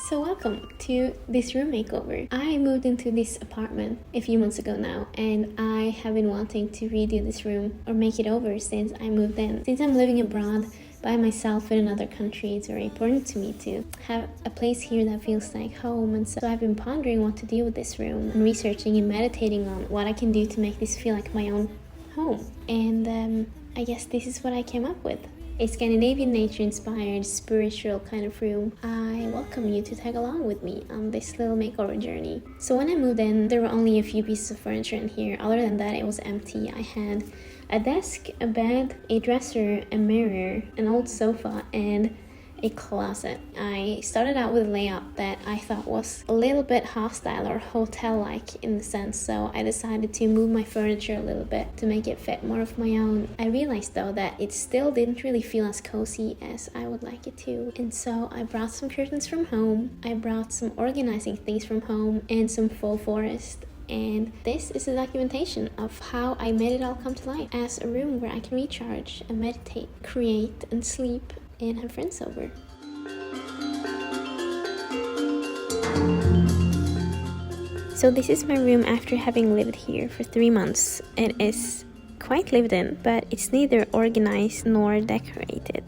So welcome to this room makeover. I moved into this apartment a few months ago now, and I have been wanting to redo this room or make it over since I moved in. Since I'm living abroad by myself in another country, it's very important to me to have a place here that feels like home. And so I've been pondering what to do with this room and researching and meditating on what I can do to make this feel like my own home. And I guess this is what I came up with. A Scandinavian nature-inspired, spiritual kind of room. I welcome you to tag along with me on this little makeover journey. So when I moved in, there were only a few pieces of furniture in here. Other than that, it was empty. I had a desk, a bed, a dresser, a mirror, an old sofa, and a closet. I started out with a layout that I thought was a little bit hostile or hotel-like in the sense, so I decided to move my furniture a little bit to make it fit more of my own. I realized though that it still didn't really feel as cozy as I would like it to, and so I brought some curtains from home, I brought some organizing things from home, and some faux forest. And this is a documentation of how I made it all come to life as a room where I can recharge and meditate, create and sleep and have friends over. So this is my room after having lived here for 3 months. It is quite lived in, but it's neither organized nor decorated.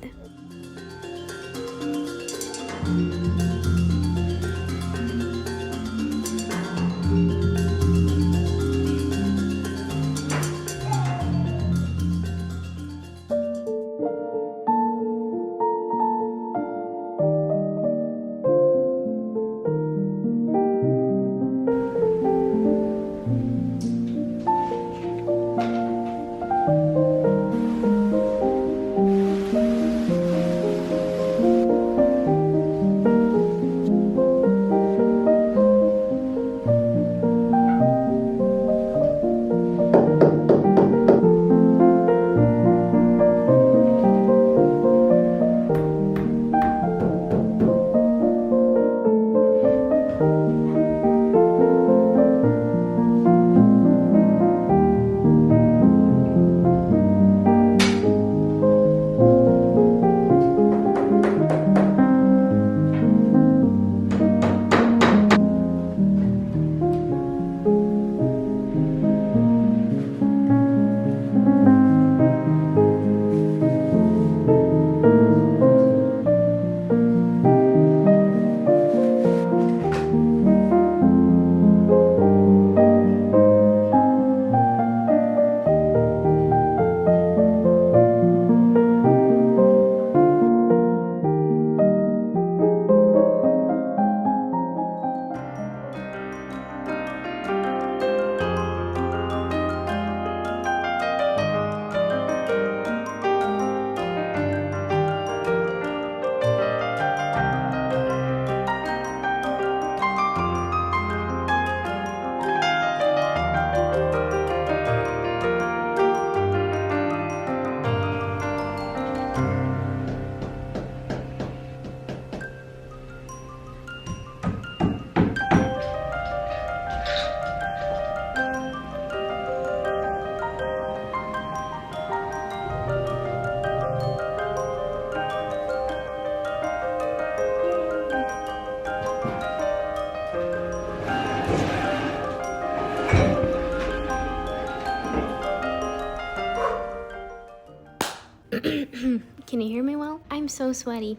Can you hear me well? I'm so sweaty.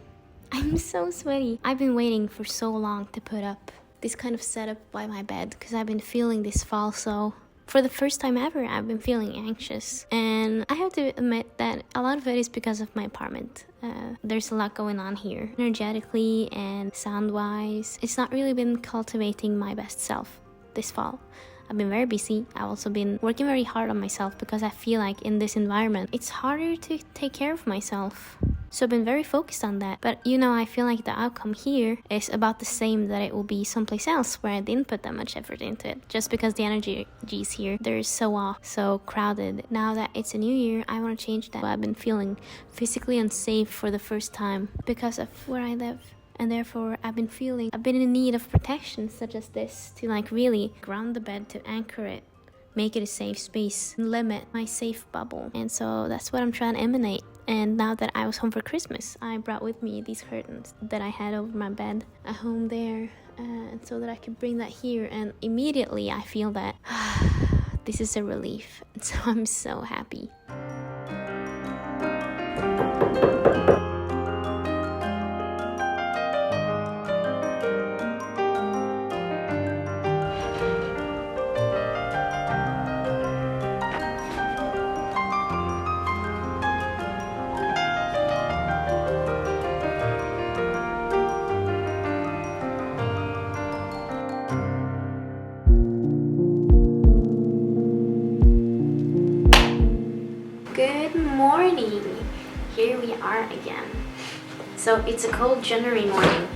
I've been waiting for so long to put up this kind of setup by my bed because I've been feeling this fall so. For the first time ever, I've been feeling anxious. And I have to admit that a lot of it is because of my apartment. There's a lot going on here, energetically and sound-wise. It's not really been cultivating my best self this fall. I've been very busy. I've also been working very hard on myself because I feel like in this environment, it's harder to take care of myself. So I've been very focused on that. But I feel like the outcome here is about the same that it will be someplace else where I didn't put that much effort into it. Just because the energies here, they're so off, so crowded. Now that it's a new year, I want to change that. I've been feeling physically unsafe for the first time because of where I live. and therefore I've been in need of protection such as this to really ground the bed, to anchor it, make it a safe space, limit my safe bubble. And so that's what I'm trying to emanate. And now that I was home for Christmas, I brought with me these curtains that I had over my bed at home there, so that I could bring that here. And immediately I feel that this is a relief. So I'm so happy. Good morning! Here we are again. So it's a cold January morning,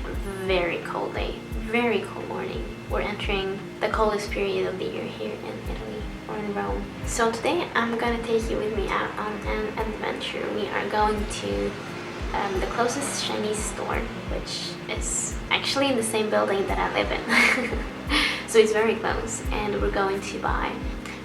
very cold day, very cold morning. We're entering the coldest period of the year here in Italy, or in Rome. So today I'm gonna take you with me out on an adventure. We are going to the closest Chinese store, which is actually in the same building that I live in. So it's very close, and we're going to buy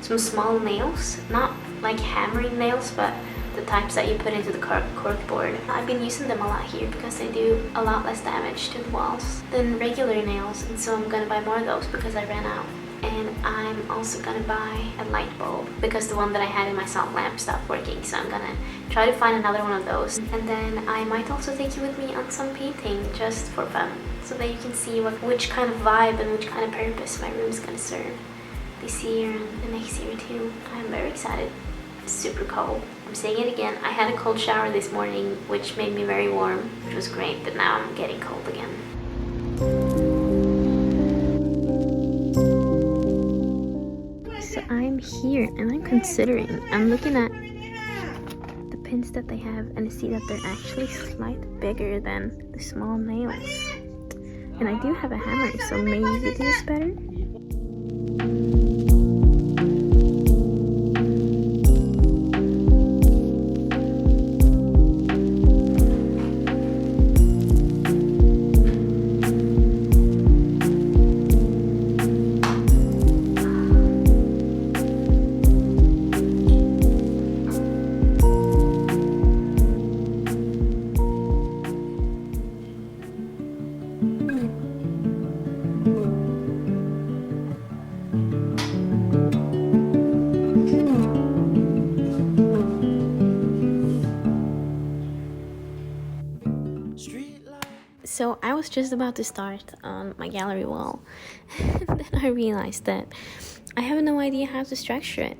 some small nails, not like hammering nails, but the types that you put into the cork board. I've been using them a lot here because they do a lot less damage to the walls than regular nails, and so I'm gonna buy more of those because I ran out. And I'm also gonna buy a light bulb because the one that I had in my salt lamp stopped working, so I'm gonna try to find another one of those. And then I might also take you with me on some painting just for fun, so that you can see which kind of vibe and which kind of purpose my room is gonna serve this year and the next year too. I'm very excited. It's super cold. I'm saying it again, I had a cold shower this morning, which made me very warm, which was great, but now I'm getting cold again. So I'm here and I'm considering, I'm looking at the pins that they have and I see that they're actually slightly bigger than the small nails. And I do have a hammer, so maybe this is better. So I was just about to start on my gallery wall, and then I realized that I have no idea how to structure it.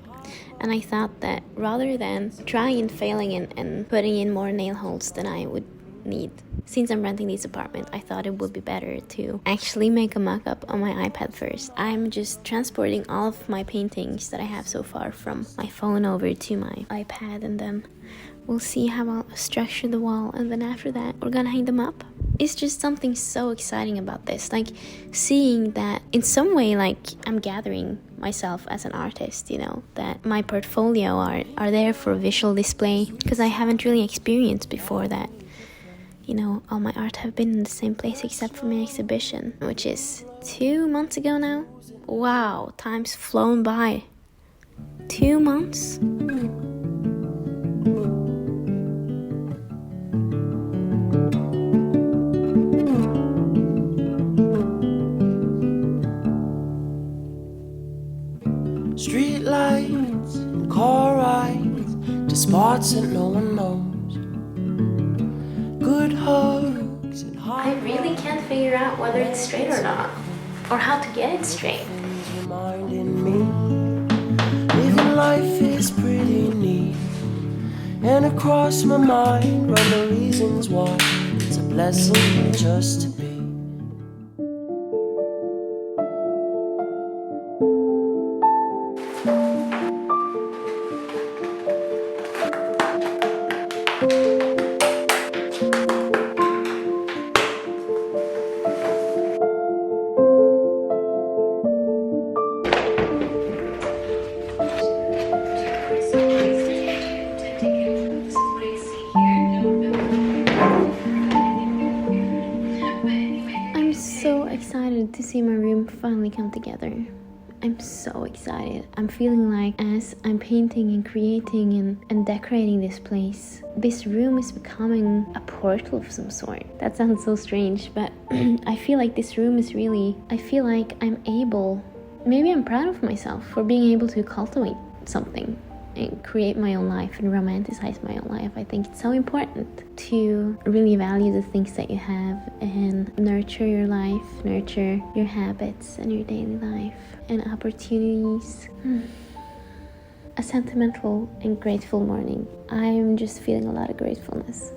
And I thought that rather than trying and failing and putting in more nail holes than I would need, since I'm renting this apartment, I thought it would be better to actually make a mock-up on my iPad first. I'm just transporting all of my paintings that I have so far from my phone over to my iPad, and then we'll see how I'll structure the wall, and then after that we're gonna hang them up. It's just something so exciting about this, like seeing that in some way, like I'm gathering myself as an artist, you know, that my portfolio are there for visual display, because I haven't really experienced before that, you know, all my art have been in the same place except for my exhibition, which is 2 months ago now. Wow, time's flown by. 2 months? Street lights and car rides to spots that no one knows. Good hugs and I really can't figure out whether it's straight or not, or how to get it straight. reminding me living life is pretty neat. And across my mind run the reasons why it's a blessing just to be. I'm so excited to see my room finally come together. I'm so excited. I'm feeling like as I'm painting and creating and decorating this place, this room is becoming a portal of some sort. That sounds so strange, but I feel like this room is really, I feel like maybe I'm proud of myself for being able to cultivate something and create my own life and romanticize my own life. I think it's so important to really value the things that you have and nurture your life, nurture your habits and your daily life and opportunities. A sentimental and grateful morning. I'm just feeling a lot of gratefulness.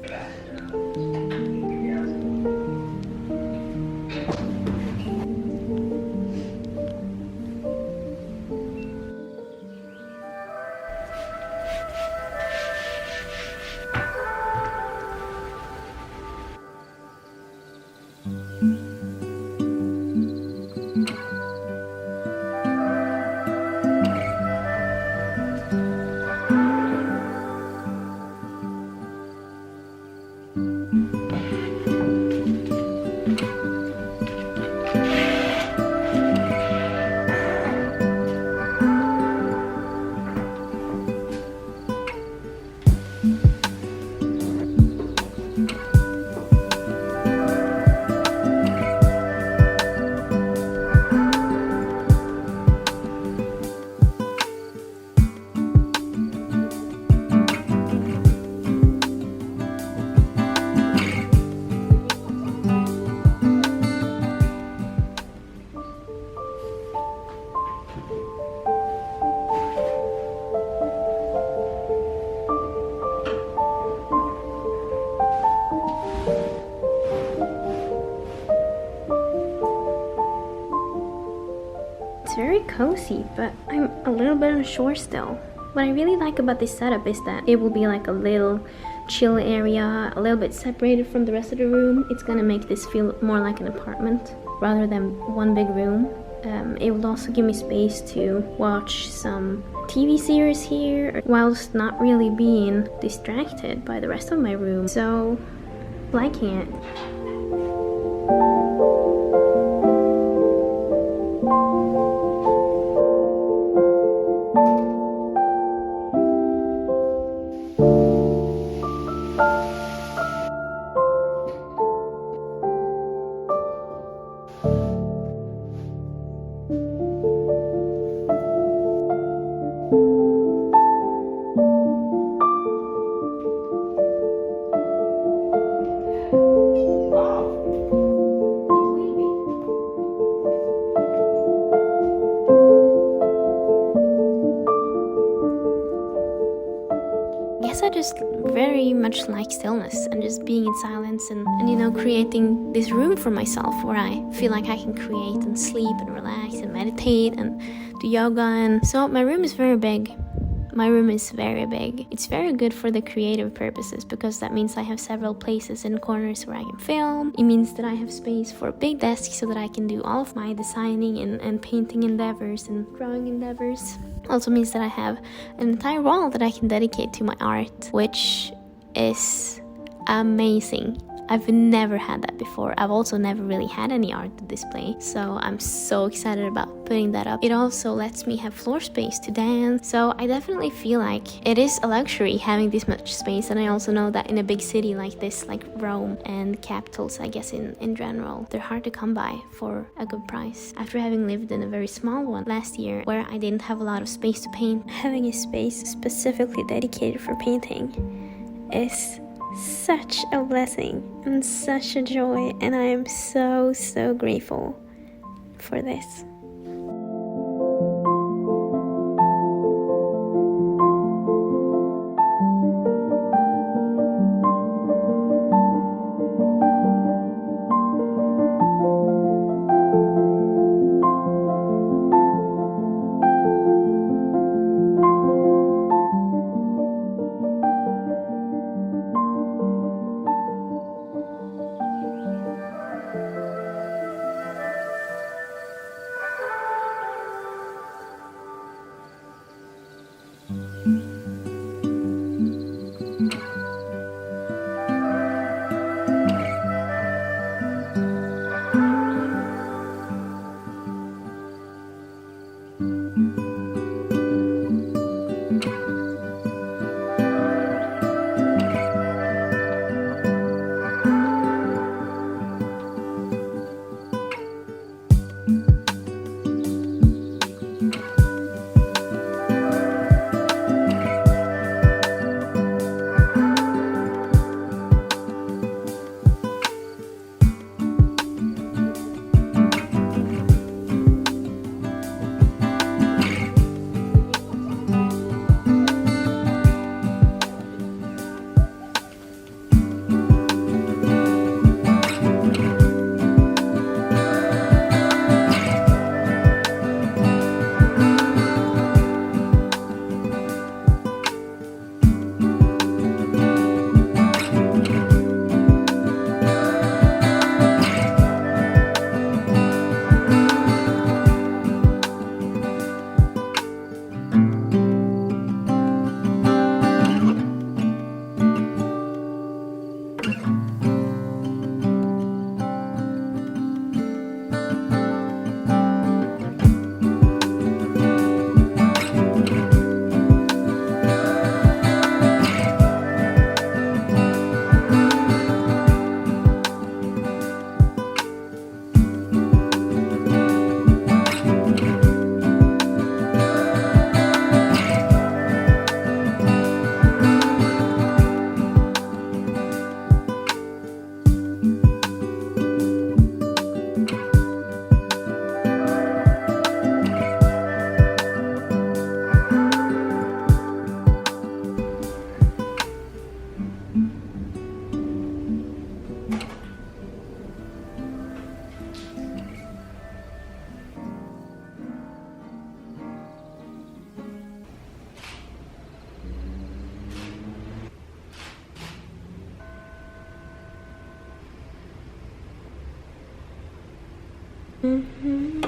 It's very cozy, but I'm a little bit unsure still. What I really like about this setup is that it will be like a little chill area, a little bit separated from the rest of the room. It's gonna make this feel more like an apartment rather than one big room. It will also give me space to watch some TV series here whilst not really being distracted by the rest of my room. So, liking it. I just very much like stillness and just being in silence and creating this room for myself where I feel like I can create and sleep and relax and meditate and do yoga. And so my room is very big. My room is very big. It's very good for the creative purposes because that means I have several places and corners where I can film. It means that I have space for a big desk so that I can do all of my designing and painting endeavors and drawing endeavors. Also means that I have an entire wall that I can dedicate to my art, which is amazing. I've never had that before. I've also never really had any art to display, so I'm so excited about putting that up. It also lets me have floor space to dance, so I definitely feel like it is a luxury having this much space. And I also know that in a big city like this, like Rome and capitals, I guess in general, they're hard to come by for a good price. After having lived in a very small one last year where I didn't have a lot of space to paint, having a space specifically dedicated for painting is such a blessing and such a joy, and I am so grateful for this. Mm-hmm.